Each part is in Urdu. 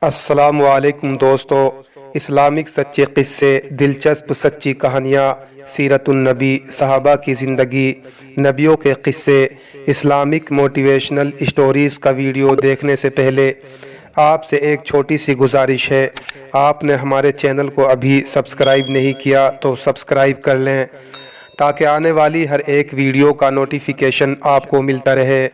السلام علیکم دوستو، اسلامک سچے قصے، دلچسپ سچی کہانیاں، سیرت النبی، صحابہ کی زندگی، نبیوں کے قصے، اسلامک موٹیویشنل اسٹوریز کا ویڈیو دیکھنے سے پہلے آپ سے ایک چھوٹی سی گزارش ہے۔ آپ نے ہمارے چینل کو ابھی سبسکرائب نہیں کیا تو سبسکرائب کر لیں تاکہ آنے والی ہر ایک ویڈیو کا نوٹیفیکیشن آپ کو ملتا رہے۔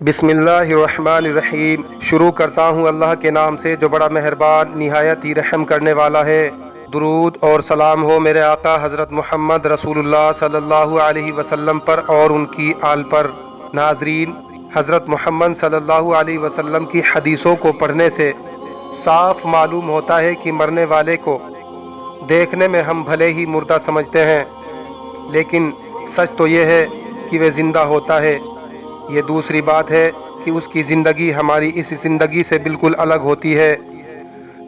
بسم اللہ الرحمن الرحیم۔ شروع کرتا ہوں اللہ کے نام سے جو بڑا مہربان نہایت ہی رحم کرنے والا ہے۔ درود اور سلام ہو میرے آقا حضرت محمد رسول اللہ صلی اللہ علیہ وسلم پر اور ان کی آل پر۔ ناظرین، حضرت محمد صلی اللہ علیہ وسلم کی حدیثوں کو پڑھنے سے صاف معلوم ہوتا ہے کہ مرنے والے کو دیکھنے میں ہم بھلے ہی مردہ سمجھتے ہیں، لیکن سچ تو یہ ہے کہ وہ زندہ ہوتا ہے۔ یہ دوسری بات ہے کہ اس کی زندگی ہماری اس زندگی سے بالکل الگ ہوتی ہے۔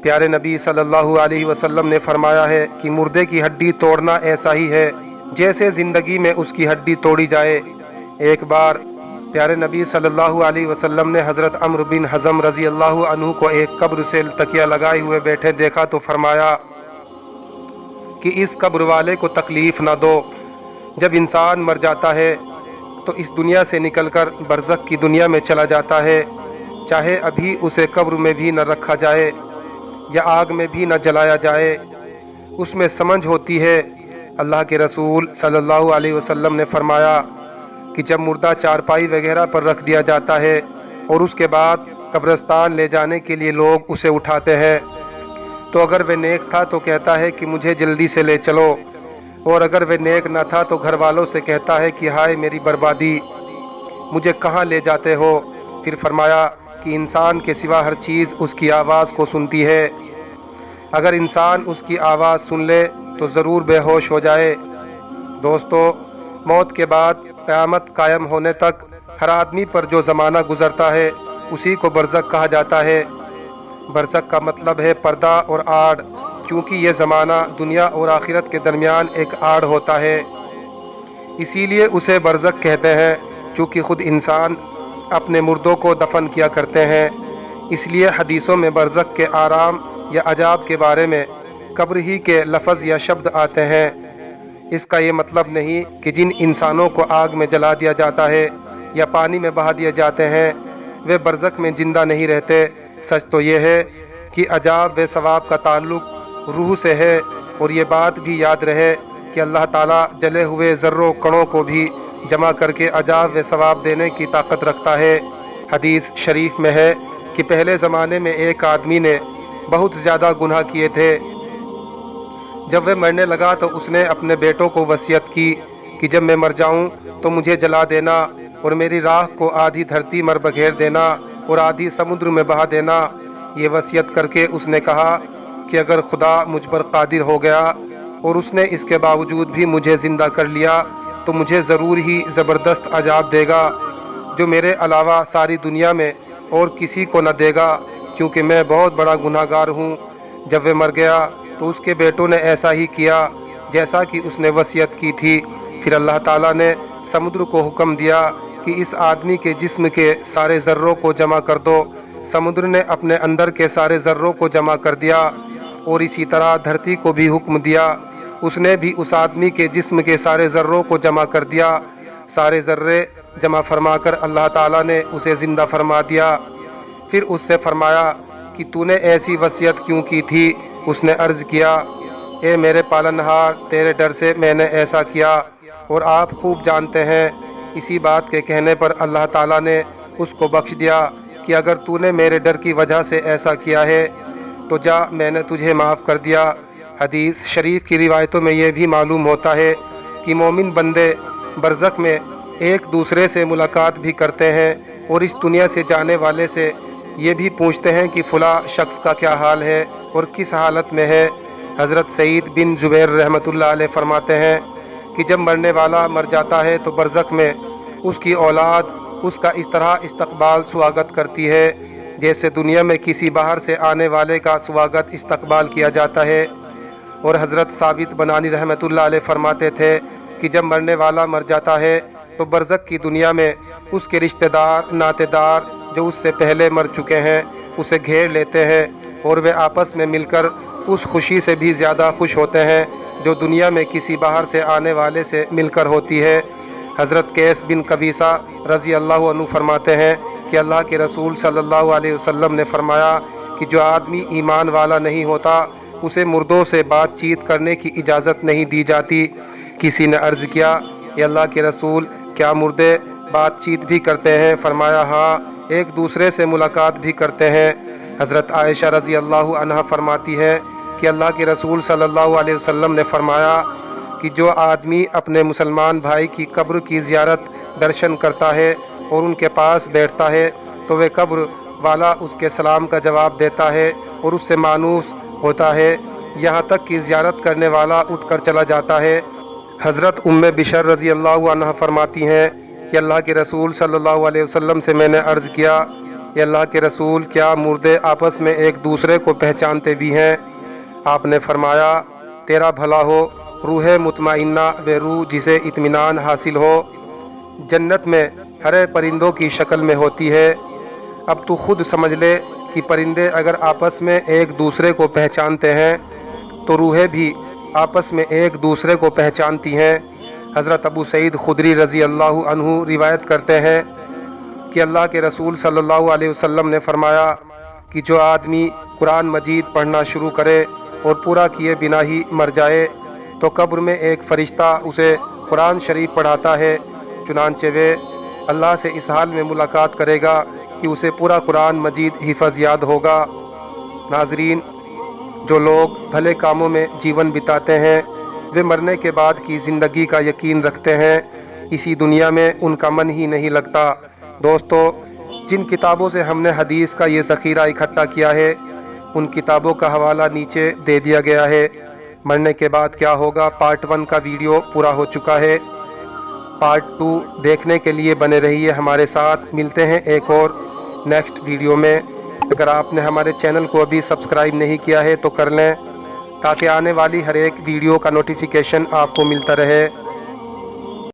پیارے نبی صلی اللہ علیہ وسلم نے فرمایا ہے کہ مردے کی ہڈی توڑنا ایسا ہی ہے جیسے زندگی میں اس کی ہڈی توڑی جائے۔ ایک بار پیارے نبی صلی اللہ علیہ وسلم نے حضرت عمرو بن حزم رضی اللہ عنہ کو ایک قبر سے تکیہ لگائے ہوئے بیٹھے دیکھا تو فرمایا کہ اس قبر والے کو تکلیف نہ دو۔ جب انسان مر جاتا ہے تو اس دنیا سے نکل کر برزخ کی دنیا میں چلا جاتا ہے، چاہے ابھی اسے قبر میں بھی نہ رکھا جائے یا آگ میں بھی نہ جلایا جائے، اس میں سمجھ ہوتی ہے۔ اللہ کے رسول صلی اللہ علیہ وسلم نے فرمایا کہ جب مردہ چارپائی وغیرہ پر رکھ دیا جاتا ہے اور اس کے بعد قبرستان لے جانے کے لیے لوگ اسے اٹھاتے ہیں تو اگر وہ نیک تھا تو کہتا ہے کہ مجھے جلدی سے لے چلو، اور اگر وہ نیک نہ تھا تو گھر والوں سے کہتا ہے کہ ہائے میری بربادی، مجھے کہاں لے جاتے ہو۔ پھر فرمایا کہ انسان کے سوا ہر چیز اس کی آواز کو سنتی ہے، اگر انسان اس کی آواز سن لے تو ضرور بے ہوش ہو جائے۔ دوستو، موت کے بعد قیامت قائم ہونے تک ہر آدمی پر جو زمانہ گزرتا ہے اسی کو برزخ کہا جاتا ہے۔ برزخ کا مطلب ہے پردہ اور آڑ، چونکہ یہ زمانہ دنیا اور آخرت کے درمیان ایک آڑ ہوتا ہے، اسی لیے اسے برزخ کہتے ہیں۔ چونکہ خود انسان اپنے مردوں کو دفن کیا کرتے ہیں، اس لیے حدیثوں میں برزخ کے آرام یا عذاب کے بارے میں قبر ہی کے لفظ یا شبد آتے ہیں۔ اس کا یہ مطلب نہیں کہ جن انسانوں کو آگ میں جلا دیا جاتا ہے یا پانی میں بہا دیے جاتے ہیں وہ برزخ میں زندہ نہیں رہتے۔ سچ تو یہ ہے کہ عذاب و ثواب کا تعلق روح سے ہے، اور یہ بات بھی یاد رہے کہ اللہ تعالیٰ جلے ہوئے ذروں کڑوں کو بھی جمع کر کے عذاب و ثواب دینے کی طاقت رکھتا ہے۔ حدیث شریف میں ہے کہ پہلے زمانے میں ایک آدمی نے بہت زیادہ گناہ کیے تھے۔ جب وہ مرنے لگا تو اس نے اپنے بیٹوں کو وصیت کی کہ جب میں مر جاؤں تو مجھے جلا دینا اور میری راکھ کو آدھی دھرتی مر بکھیر دینا اور آدھی سمندر میں بہا دینا۔ یہ وصیت کر کے اس نے کہا کہ اگر خدا مجھ پر قادر ہو گیا اور اس نے اس کے باوجود بھی مجھے زندہ کر لیا تو مجھے ضرور ہی زبردست عذاب دے گا جو میرے علاوہ ساری دنیا میں اور کسی کو نہ دے گا، کیونکہ میں بہت بڑا گناہ گار ہوں۔ جب وہ مر گیا تو اس کے بیٹوں نے ایسا ہی کیا جیسا کہ اس نے وصیت کی تھی۔ پھر اللہ تعالیٰ نے سمندر کو حکم دیا کہ اس آدمی کے جسم کے سارے ذروں کو جمع کر دو۔ سمندر نے اپنے اندر کے سارے ذروں کو جمع کر دیا، اور اسی طرح دھرتی کو بھی حکم دیا، اس نے بھی اس آدمی کے جسم کے سارے ذروں کو جمع کر دیا۔ سارے ذرے جمع فرما کر اللہ تعالیٰ نے اسے زندہ فرما دیا۔ پھر اس سے فرمایا کہ تو نے ایسی وصیت کیوں کی تھی؟ اس نے عرض کیا، اے میرے پالنہار، تیرے ڈر سے میں نے ایسا کیا، اور آپ خوب جانتے ہیں۔ اسی بات کے کہنے پر اللہ تعالیٰ نے اس کو بخش دیا کہ اگر تو نے میرے ڈر کی وجہ سے ایسا کیا ہے تو جا، میں نے تجھے معاف کر دیا۔ حدیث شریف کی روایتوں میں یہ بھی معلوم ہوتا ہے کہ مومن بندے برزخ میں ایک دوسرے سے ملاقات بھی کرتے ہیں، اور اس دنیا سے جانے والے سے یہ بھی پوچھتے ہیں کہ فلاں شخص کا کیا حال ہے اور کس حالت میں ہے۔ حضرت سعید بن جبیر رحمۃ اللہ علیہ فرماتے ہیں کہ جب مرنے والا مر جاتا ہے تو برزخ میں اس کی اولاد اس کا اس طرح استقبال سواگت کرتی ہے جیسے دنیا میں کسی باہر سے آنے والے کا سواگت استقبال کیا جاتا ہے۔ اور حضرت ثابت بنانی رحمۃ اللہ علیہ فرماتے تھے کہ جب مرنے والا مر جاتا ہے تو برزخ کی دنیا میں اس کے رشتہ دار ناطے دار جو اس سے پہلے مر چکے ہیں اسے گھیر لیتے ہیں اور وہ آپس میں مل کر اس خوشی سے بھی زیادہ خوش ہوتے ہیں جو دنیا میں کسی باہر سے آنے والے سے مل کر ہوتی ہے۔ حضرت قیس بن قبیصہ رضی اللہ عنہ فرماتے ہیں کہ اللہ کے رسول صلی اللہ علیہ وسلم نے فرمایا کہ جو آدمی ایمان والا نہیں ہوتا اسے مردوں سے بات چیت کرنے کی اجازت نہیں دی جاتی۔ کسی نے عرض کیا کہ اللہ کے رسول کیا مردے بات چیت بھی کرتے ہیں؟ فرمایا ہاں، ایک دوسرے سے ملاقات بھی کرتے ہیں۔ حضرت عائشہ رضی اللہ عنہا فرماتی ہے کہ اللہ کے رسول صلی اللہ علیہ وسلم نے فرمایا کہ جو آدمی اپنے مسلمان بھائی کی قبر کی زیارت درشن کرتا ہے اور ان کے پاس بیٹھتا ہے تو وہ قبر والا اس کے سلام کا جواب دیتا ہے اور اس سے مانوس ہوتا ہے یہاں تک کہ زیارت کرنے والا اٹھ کر چلا جاتا ہے۔ حضرت ام بشر رضی اللہ عنہ فرماتی ہیں کہ اللہ کے رسول صلی اللہ علیہ وسلم سے میں نے عرض کیا کہ اللہ کے رسول کیا مردے آپس میں ایک دوسرے کو پہچانتے بھی ہیں؟ آپ نے فرمایا تیرا بھلا ہو، روح مطمئنہ وہ روح جسے اطمینان حاصل ہو، جنت میں ہرے پرندوں کی شکل میں ہوتی ہے۔ اب تو خود سمجھ لے کہ پرندے اگر آپس میں ایک دوسرے کو پہچانتے ہیں تو روحیں بھی آپس میں ایک دوسرے کو پہچانتی ہیں۔ حضرت ابو سعید خدری رضی اللہ عنہ روایت کرتے ہیں کہ اللہ کے رسول صلی اللہ علیہ وسلم نے فرمایا کہ جو آدمی قرآن مجید پڑھنا شروع کرے اور پورا کیے بنا ہی مر جائے تو قبر میں ایک فرشتہ اسے قرآن شریف پڑھاتا ہے، چنانچہ وہ اللہ سے اس حال میں ملاقات کرے گا کہ اسے پورا قرآن مجید حفظ یاد ہوگا۔ ناظرین، جو لوگ بھلے کاموں میں جیون بتاتے ہیں وہ مرنے کے بعد کی زندگی کا یقین رکھتے ہیں، اسی دنیا میں ان کا من ہی نہیں لگتا۔ دوستو، جن کتابوں سے ہم نے حدیث کا یہ ذخیرہ اکٹھا کیا ہے ان کتابوں کا حوالہ نیچے دے دیا گیا ہے۔ مرنے کے بعد کیا ہوگا پارٹ 1 کا ویڈیو پورا ہو چکا ہے، پارٹ 2 دیکھنے کے لیے بنے رہیے ہمارے ساتھ۔ ملتے ہیں ایک اور نیکسٹ ویڈیو میں۔ اگر آپ نے ہمارے چینل کو ابھی سبسکرائب نہیں کیا ہے تو کر لیں تاکہ آنے والی ہر ایک ویڈیو کا نوٹیفیکیشن آپ کو ملتا رہے۔